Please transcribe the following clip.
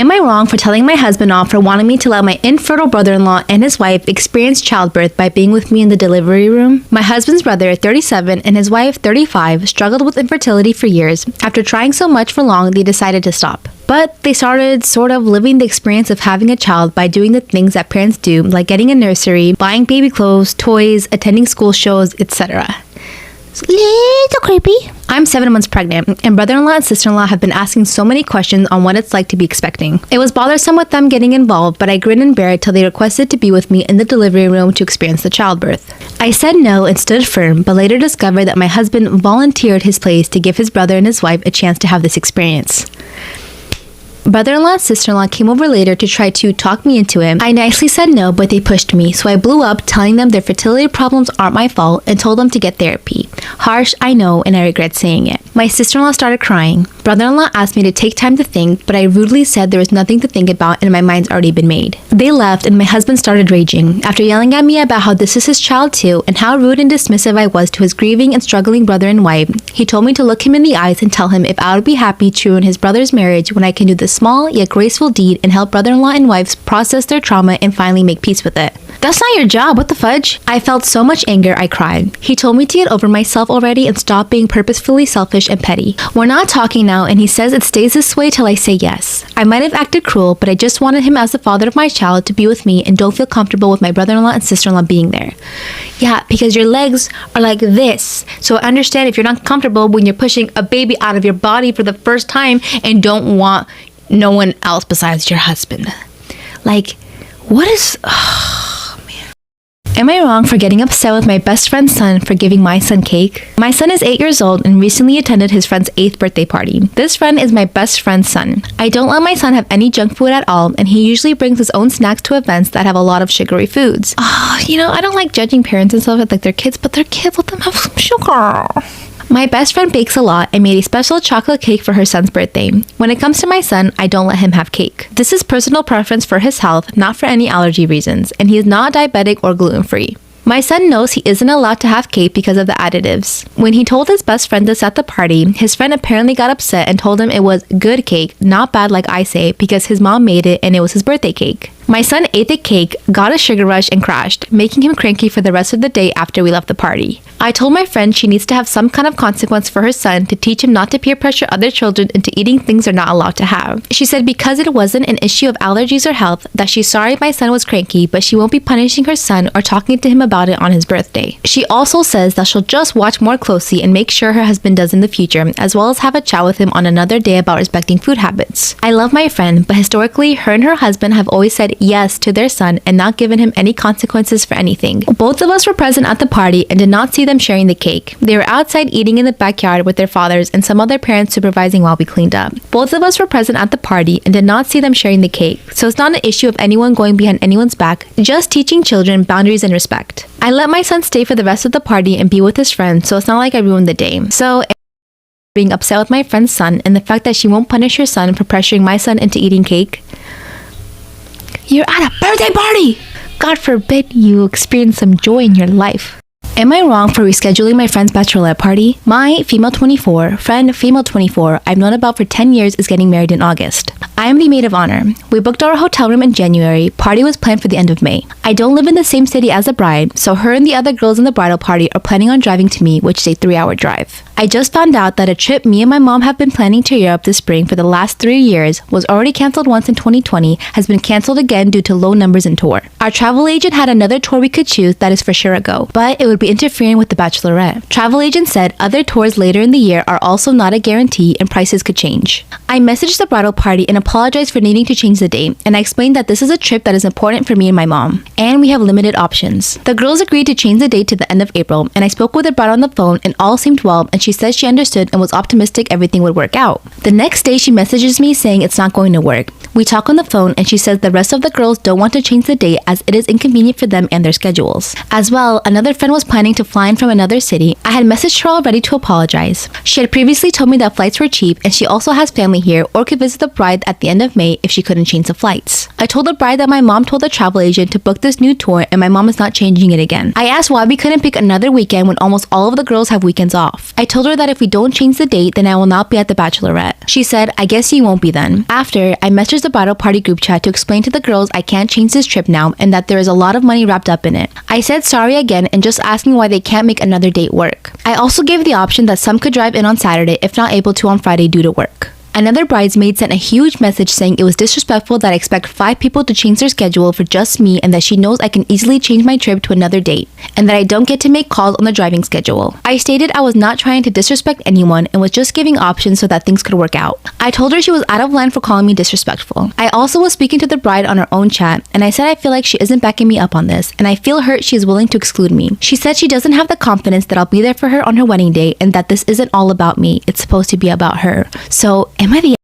Am I wrong for telling my husband off for wanting me to let my infertile brother-in-law and his wife experience childbirth by being with me in the delivery room? My husband's brother, 37, and his wife, 35, struggled with infertility for years. After trying so much for long, they decided to stop. But they started sort of living the experience of having a child by doing the things that parents do, like getting a nursery, buying baby clothes, toys, attending school shows, etc. It's a little creepy. I'm 7 months pregnant, and brother-in-law and sister-in-law have been asking so many questions on what it's like to be expecting. It was bothersome with them getting involved, but I grinned and bared till they requested to be with me in the delivery room to experience the childbirth. I said no and stood firm, but later discovered that my husband volunteered his place to give his brother and his wife a chance to have this experience. Brother-in-law and sister-in-law came over later to try to talk me into it. I nicely said no, but they pushed me, so I blew up, telling them their fertility problems aren't my fault and told them to get therapy. Harsh, I know, and I regret saying it. My sister-in-law started crying. Brother-in-law asked me to take time to think, but I rudely said there was nothing to think about and my mind's already been made. They left and my husband started raging. After yelling at me about how this is his child too and how rude and dismissive I was to his grieving and struggling brother and wife, he told me to look him in the eyes and tell him if I would be happy to ruin his brother's marriage when I can do the small yet graceful deed and help brother-in-law and wives process their trauma and finally make peace with it. That's not your job, what the fudge? I felt so much anger, I cried. He told me to get over myself already and stop being purposefully selfish and petty. We're not talking now, and he says it stays this way till I say yes. I might have acted cruel, but I just wanted him as the father of my child to be with me and don't feel comfortable with my brother-in-law and sister-in-law being there. Yeah, because your legs are like this. So I understand if you're not comfortable when you're pushing a baby out of your body for the first time and don't want no one else besides your husband. Like, what is... Am I wrong for getting upset with my best friend's son for giving my son cake? My son is 8 years old and recently attended his friend's 8th birthday party. This friend is my best friend's son. I don't let my son have any junk food at all, and he usually brings his own snacks to events that have a lot of sugary foods. I don't like judging parents and stuff like their kids, but their kids let them have some sugar. My best friend bakes a lot and made a special chocolate cake for her son's birthday. When it comes to my son, I don't let him have cake. This is personal preference for his health, not for any allergy reasons, and he is not diabetic or gluten-free. My son knows he isn't allowed to have cake because of the additives. When he told his best friend this at the party, his friend apparently got upset and told him it was good cake, not bad like I say, because his mom made it and it was his birthday cake. My son ate the cake, got a sugar rush, and crashed, making him cranky for the rest of the day after we left the party. I told my friend she needs to have some kind of consequence for her son to teach him not to peer pressure other children into eating things they're not allowed to have. She said because it wasn't an issue of allergies or health, that she's sorry my son was cranky, but she won't be punishing her son or talking to him about it on his birthday. She also says that she'll just watch more closely and make sure her husband does in the future, as well as have a chat with him on another day about respecting food habits. I love my friend, but historically, her and her husband have always said yes to their son and not given him any consequences for anything. Both of us were present at the party and did not see them sharing the cake. They were outside eating in the backyard with their fathers and some other parents supervising while we cleaned up. Both of us were present at the party and did not see them sharing the cake, so it's not an issue of anyone going behind anyone's back, just teaching children boundaries and respect. I let my son stay for the rest of the party and be with his friends, so it's not like I ruined the day. So, being upset with my friend's son and the fact that she won't punish her son for pressuring my son into eating cake. You're at a birthday party! God forbid you experience some joy in your life. Am I wrong for rescheduling my friend's bachelorette party? My female 24, friend female 24, I've known about for 10 years is getting married in August. I am the maid of honor. We booked our hotel room in January. Party was planned for the end of May. I don't live in the same city as the bride, so her and the other girls in the bridal party are planning on driving to me, which is a 3-hour drive. I just found out that a trip me and my mom have been planning to Europe this spring for the last 3 years was already canceled once in 2020, has been canceled again due to low numbers in tour. Our travel agent had another tour we could choose that is for sure a go, but it would be interfering with the bachelorette. Travel agent said other tours later in the year are also not a guarantee and prices could change. I messaged the bridal party and apologized for needing to change the date, and I explained that this is a trip that is important for me and my mom, and we have limited options. The girls agreed to change the date to the end of April, and I spoke with the bride on the phone and all seemed well, and she said she understood and was optimistic everything would work out. The next day she messages me saying it's not going to work. We talk on the phone and she says the rest of the girls don't want to change the date as it is inconvenient for them and their schedules. As well, another friend was planning to fly in from another city, I had messaged her already to apologize. She had previously told me that flights were cheap and she also has family here or could visit the bride at the end of May if she couldn't change the flights. I told the bride that my mom told the travel agent to book this new tour and my mom is not changing it again. I asked why we couldn't pick another weekend when almost all of the girls have weekends off. I told her that if we don't change the date, then I will not be at the bachelorette. She said, I guess you won't be then. After, I messaged the bridal party group chat to explain to the girls I can't change this trip now and that there is a lot of money wrapped up in it. I said sorry again and just asking why they can't make another date work. I also gave the option that some could drive in on Saturday if not able to on Friday due to work. Another bridesmaid sent a huge message saying it was disrespectful that I expect 5 people to change their schedule for just me and that she knows I can easily change my trip to another date and that I don't get to make calls on the driving schedule. I stated I was not trying to disrespect anyone and was just giving options so that things could work out. I told her she was out of line for calling me disrespectful. I also was speaking to the bride on her own chat and I said I feel like she isn't backing me up on this and I feel hurt she is willing to exclude me. She said she doesn't have the confidence that I'll be there for her on her wedding day and that this isn't all about me, it's supposed to be about her. So, am I the